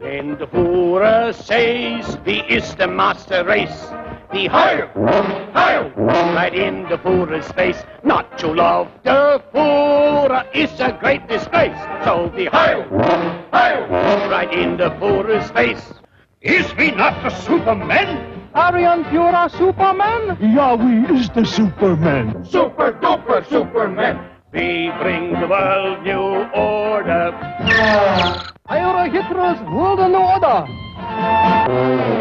Then the Führer says, "Wie is the master race?" The Heil, Heil, right in the Führer's face. Not to love the Führer is a great disgrace. So the Heil, Heil, right in the Führer's face. Is we not the Superman? Aryan Führer Superman? Ja, we is the Superman. Super duper Superman. We bring the world new order. Eure Hitler's World and Order.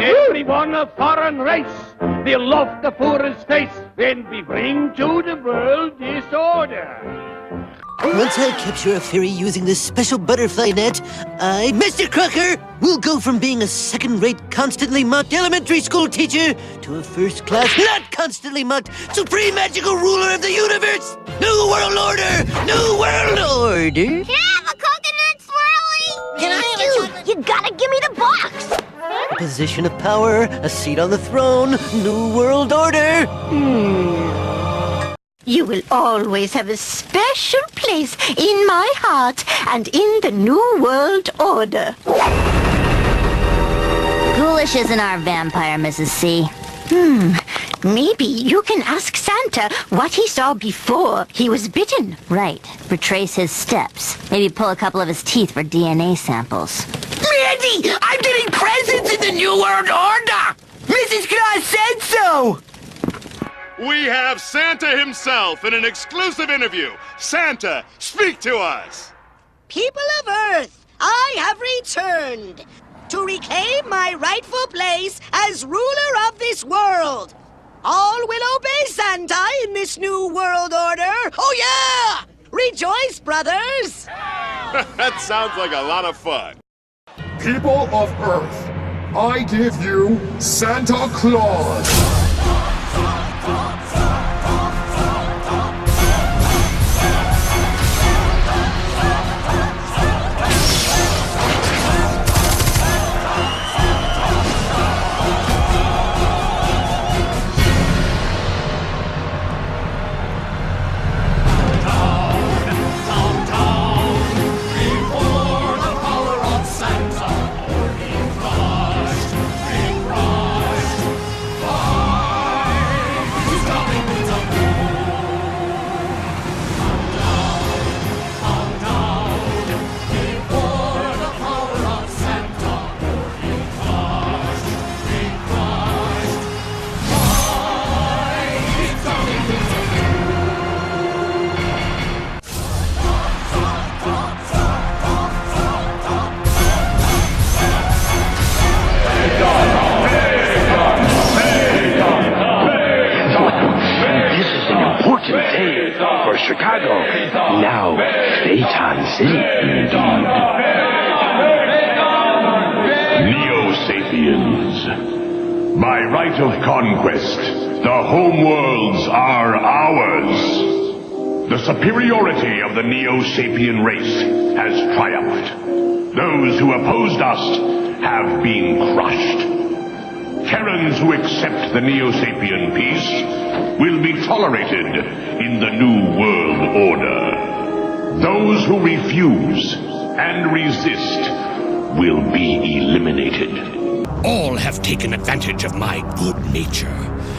Everyone a foreign race will love the Führer's face when we bring to the world disorder. Once I capture a fairy using this special butterfly net, Mr. Crocker, will go from being a second-rate, constantly mocked elementary school teacher to a first-class, not constantly mocked, supreme magical ruler of the universe! New World Order! New World Order! Can I have a coconut swirly? Can I have a chocolate? You gotta give me the box! A position of power, a seat on the throne, New World Order! You will always have a special place in my heart and in the New World Order. Ghoulish isn't our vampire, Mrs. C. Maybe you can ask Santa what he saw before he was bitten. Right. Retrace his steps. Maybe pull a couple of his teeth for DNA samples. Mandy, I'm getting presents in the New World Order! Mrs. Claus said so! We have Santa himself in an exclusive interview. Santa, speak to us. People of Earth, I have returned to reclaim my rightful place as ruler of this world. All will obey Santa in this new world order. Oh, yeah! Rejoice, brothers! That sounds like a lot of fun. People of Earth, I give you Santa Claus. For Chicago, now Phaeton City, indeed. Neo-Sapiens, by right of conquest, the homeworlds are ours. The superiority of the Neo-Sapien race has triumphed. Those who opposed us have been crushed. Terrans who accept the Neo-Sapien peace will be tolerated in the New World Order. Those who refuse and resist will be eliminated. All have taken advantage of my good nature,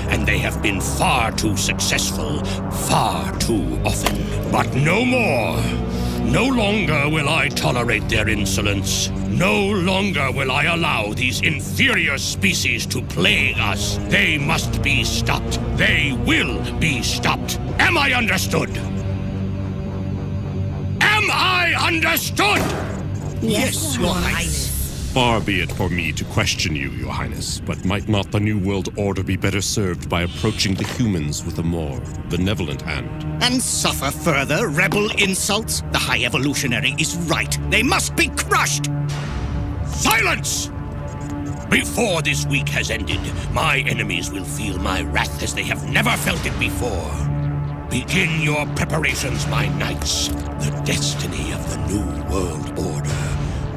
and they have been far too successful, far too often. But no more. No longer will I tolerate their insolence. No longer will I allow these inferior species to plague us. They must be stopped. They will be stopped. Am I understood? Am I understood? Yes, Your Highness. Far be it for me to question you, Your Highness, but might not the New World Order be better served by approaching the humans with a more benevolent hand? And suffer further rebel insults? The High Evolutionary is right. They must be crushed! Silence! Before this week has ended, my enemies will feel my wrath as they have never felt it before. Begin your preparations, my knights. The destiny of the New World Order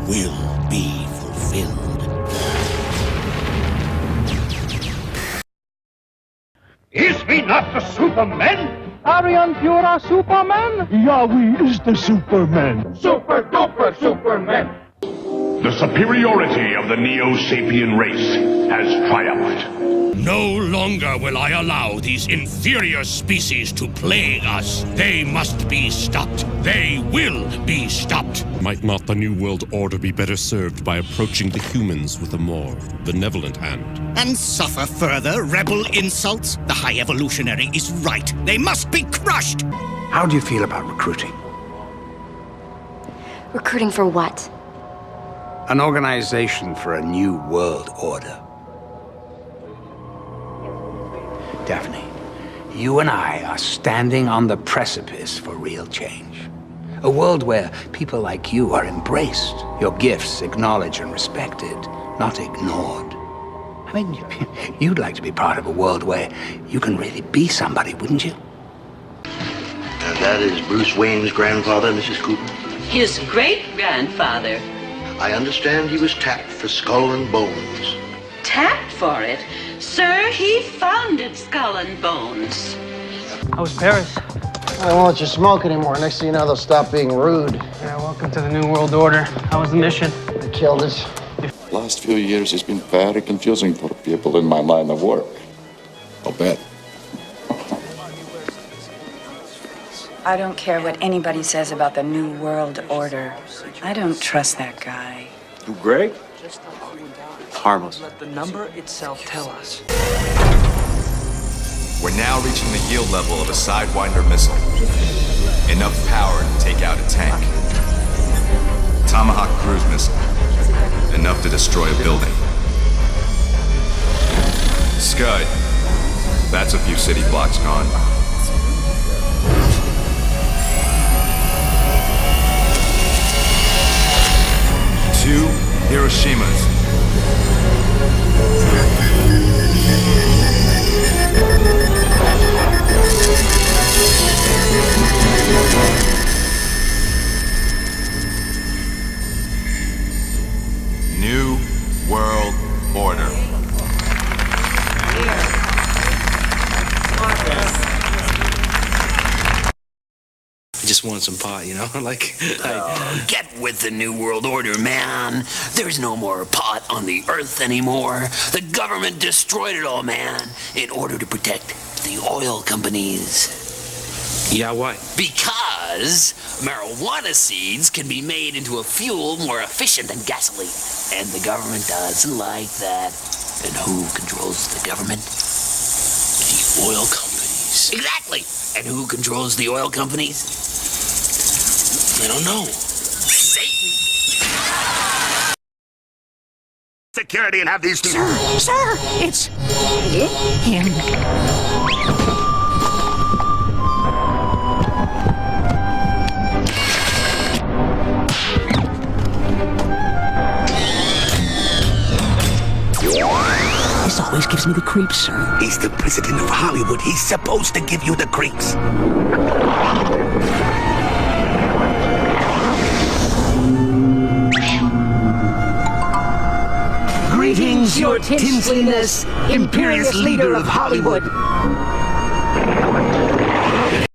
will be fulfilled. Is we not the Superman? Aryan Führer Superman? Ja, we is the Superman. Super duper Superman. The The superiority of the Neo-Sapien race has triumphed. No longer will I allow these inferior species to plague us. They must be stopped. They will be stopped. Might not the New World Order be better served by approaching the humans with a more benevolent hand? And suffer further rebel insults? The High Evolutionary is right. They must be crushed! How do you feel about recruiting? Recruiting for what? An organization for a new world order. Daphne, you and I are standing on the precipice for real change. A world where people like you are embraced, your gifts acknowledged and respected, not ignored. I mean, you'd like to be part of a world where you can really be somebody, wouldn't you? And that is Bruce Wayne's grandfather, Mrs. Cooper? His great-grandfather. I understand he was tapped for Skull and Bones. Tapped for it? Sir, he founded Skull and Bones. How's Paris? I won't let you smoke anymore. Next thing you know, they'll stop being rude. Yeah, welcome to the New World Order. How was the mission? They killed us. Last few years has been very confusing for people in my line of work. I'll bet. I don't care what anybody says about the New World Order. I don't trust that guy. Who, Greg? Harmless. Let the number itself tell us. We're now reaching the yield level of a Sidewinder missile. Enough power to take out a tank. Tomahawk cruise missile. Enough to destroy a building. Scud. That's a few city blocks gone. Two Hiroshimas. New World Order. I just want some pot, you know? Get with the New World Order, man. There's no more pot on the Earth anymore. The government destroyed it all, man, in order to protect the oil companies. Yeah, why? Because marijuana seeds can be made into a fuel more efficient than gasoline. And the government doesn't like that. And who controls the government? The oil companies. Exactly! And who controls the oil companies? I don't know. Satan. Security and have these... Sir, it's him. This always gives me the creeps, sir. He's the president of Hollywood. He's supposed to give you the creeps. Greetings, your tinseliness, imperious leader of Hollywood.